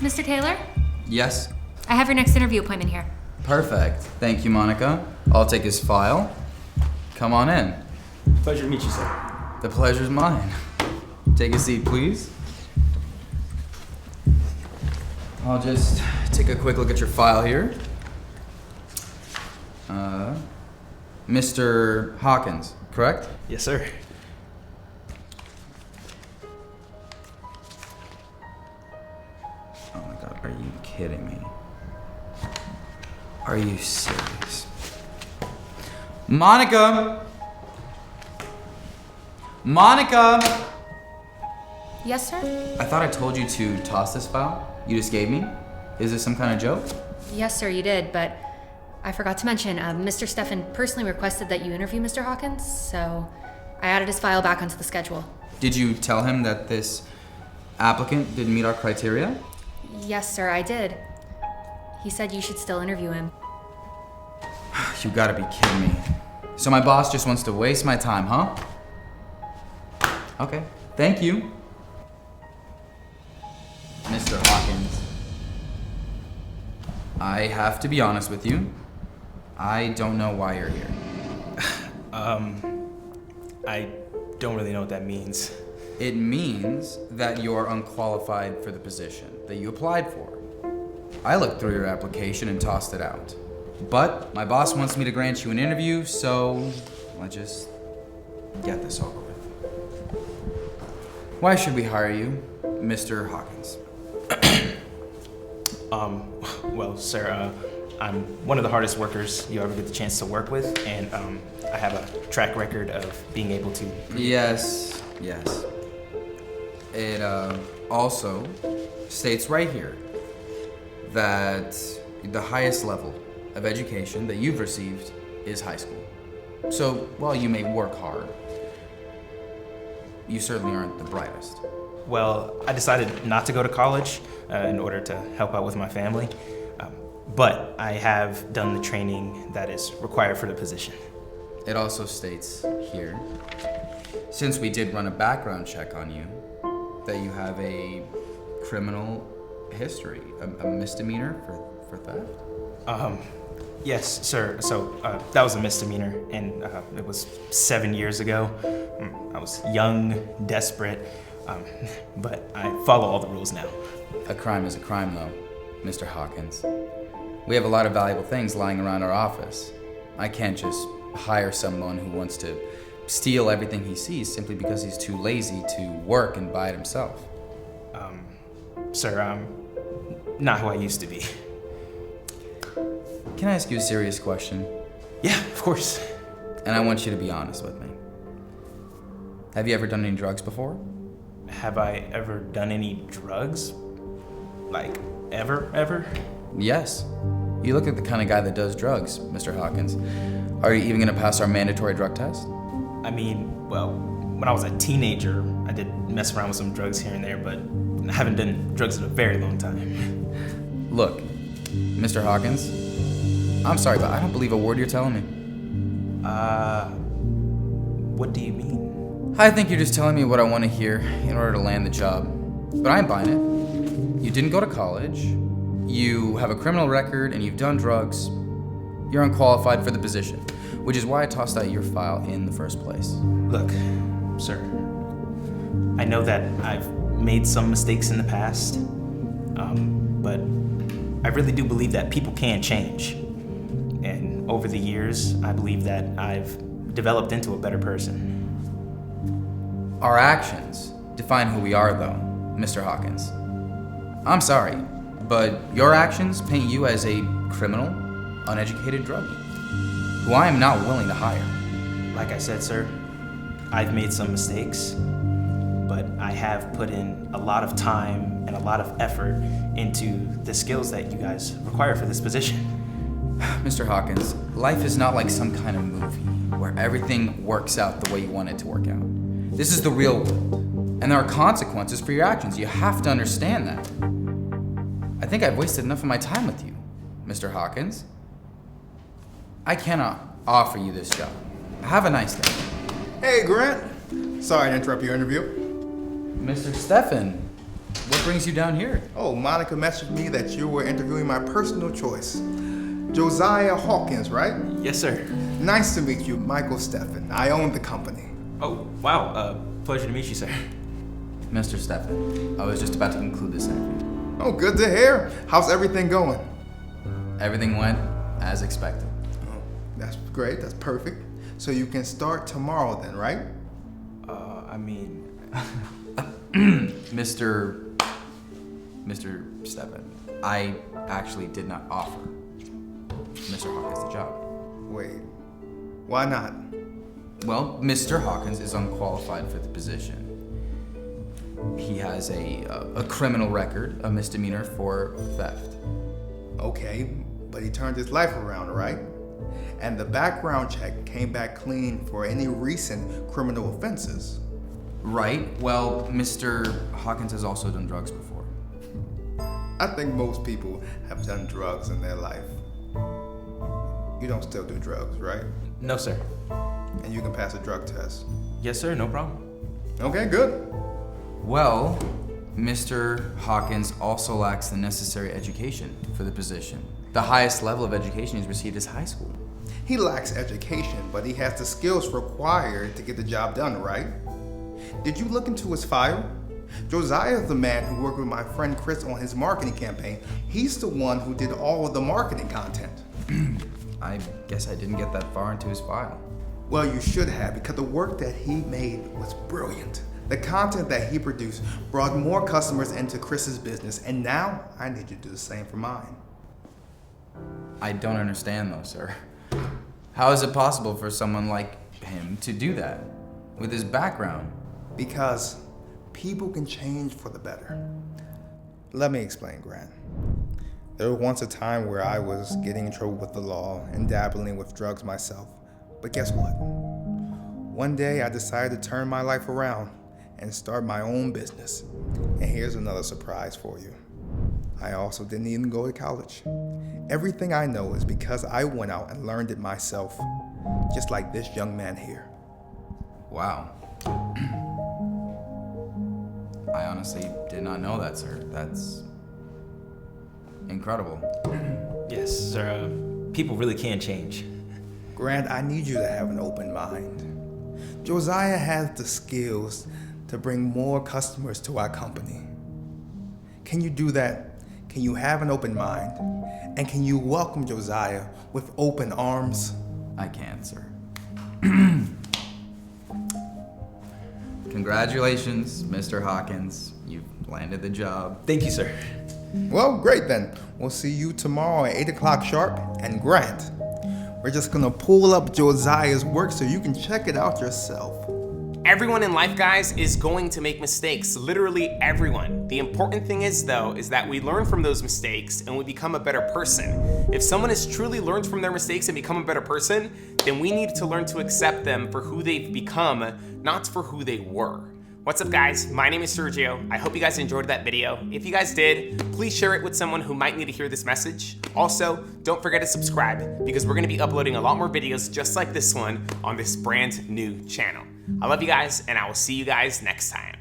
Mr. Taylor? Yes? I have your next interview appointment here. Perfect. Thank you, Monica. I'll take his file. Come on in. Pleasure to meet you, sir. The pleasure's mine. Take a seat, please. I'll just take a quick look at your file here. Mr. Hawkins, correct? Yes, sir. Oh my God, are you kidding me? Are you serious? Monica! Monica! Yes, sir? I thought I told you to toss this file you just gave me. Is this some kind of joke? Yes, sir, you did, but I forgot to mention, Mr. Stefan personally requested that you interview Mr. Hawkins, so I added his file back onto the schedule. Did you tell him that this applicant didn't meet our criteria? Yes, sir, I did. He said you should still interview him. You gotta be kidding me. So my boss just wants to waste my time, huh? Okay, thank you. Mr. Hawkins, I have to be honest with you. I don't know why you're here. I don't really know what that means. It means that you're unqualified for the position that you applied for. I looked through your application and tossed it out. But my boss wants me to grant you an interview, so let's just get this over with. Why should we hire you, Mr. Hawkins? Well, sir, I'm one of the hardest workers you ever get the chance to work with, and I have a track record of being able to... Yes. It also states right here that the highest level of education that you've received is high school. So while you may work hard, you certainly aren't the brightest. Well, I decided not to go to college in order to help out with my family, but I have done the training that is required for the position. It also states here, since we did run a background check on you, that you have a criminal history, a misdemeanor for theft? Yes, sir. So that was a misdemeanor, and it was 7 years ago. I was young, desperate, but I follow all the rules now. A crime is a crime, though, Mr. Hawkins. We have a lot of valuable things lying around our office. I can't just hire someone who wants to steal everything he sees simply because he's too lazy to work and buy it himself. Sir, I'm not who I used to be. Can I ask you a serious question? Yeah, of course. And I want you to be honest with me. Have you ever done any drugs before? Have I ever done any drugs? Like, ever? Yes. You look like the kind of guy that does drugs, Mr. Hawkins. Are you even gonna pass our mandatory drug test? I mean, well, when I was a teenager, I did mess around with some drugs here and there, but I haven't done drugs in a very long time. Look, Mr. Hawkins, I'm sorry, but I don't believe a word you're telling me. What do you mean? I think you're just telling me what I want to hear in order to land the job. But I ain't buying it. You didn't go to college. You have a criminal record and you've done drugs. You're unqualified for the position, which is why I tossed out your file in the first place. Look, sir, I know that I've made some mistakes in the past, but I really do believe that people can change. And over the years, I believe that I've developed into a better person. Our actions define who we are, though, Mr. Hawkins. I'm sorry, but your actions paint you as a criminal, uneducated druggie, who I am not willing to hire. Like I said, sir, I've made some mistakes, but I have put in a lot of time and a lot of effort into the skills that you guys require for this position. Mr. Hawkins, life is not like some kind of movie where everything works out the way you want it to work out. This is the real world, and there are consequences for your actions. You have to understand that. I think I've wasted enough of my time with you, Mr. Hawkins. I cannot offer you this job. Have a nice day. Hey, Grant. Sorry to interrupt your interview. Mr. Stefan, What brings you down here? Oh, Monica messaged me that you were interviewing my personal choice. Josiah Hawkins, right? Yes, sir. Nice to meet you, Michael Steffen. I own the company. Oh, wow. Pleasure to meet you, sir. Mr. Steffen, I was just about to conclude this interview. Oh, good to hear. How's everything going? Everything went as expected. Oh, that's great. That's perfect. So you can start tomorrow then, right? Mr. Steffen, I actually did not offer Mr. Hawkins the job. Wait, why not? Well, Mr. Hawkins is unqualified for the position. He has a criminal record, a misdemeanor for theft. Okay, but he turned his life around, right? And the background check came back clean for any recent criminal offenses. Right. Well, Mr. Hawkins has also done drugs before. I think most people have done drugs in their life. You don't still do drugs, right? No, sir. And you can pass a drug test. Yes, sir. No problem. Okay, good. Well, Mr. Hawkins also lacks the necessary education for the position. The highest level of education he's received is high school. He lacks education, but he has the skills required to get the job done, right? Did you look into his file? Josiah is the man who worked with my friend Chris on his marketing campaign. He's the one who did all of the marketing content. I guess I didn't get that far into his file. Well, you should have, because the work that he made was brilliant. The content that he produced brought more customers into Chris's business, and now I need you to do the same for mine. I don't understand though, sir. How is it possible for someone like him to do that with his background? Because people can change for the better. Let me explain, Grant. There was once a time where I was getting in trouble with the law and dabbling with drugs myself. But guess what? One day I decided to turn my life around and start my own business. And here's another surprise for you. I also didn't even go to college. Everything I know is because I went out and learned it myself, just like this young man here. Wow. I honestly did not know that, sir. That's incredible. Yes, sir. People really can change. Grant, I need you to have an open mind. Josiah has the skills to bring more customers to our company. Can you do that? Can you have an open mind? And can you welcome Josiah with open arms? I can't, sir. Congratulations, Mr. Hawkins. You've landed the job. Thank you, sir. Well, great then. We'll see you tomorrow at 8 o'clock sharp. And Grant, we're just gonna pull up Josiah's work so you can check it out yourself. Everyone in life, guys, is going to make mistakes. Literally everyone. The important thing is, though, is that we learn from those mistakes and we become a better person. If someone has truly learned from their mistakes and become a better person, then we need to learn to accept them for who they've become, not for who they were. What's up, guys? My name is Sergio. I hope you guys enjoyed that video. If you guys did, please share it with someone who might need to hear this message. Also, don't forget to subscribe because we're gonna be uploading a lot more videos just like this one on this brand new channel. I love you guys, and I will see you guys next time.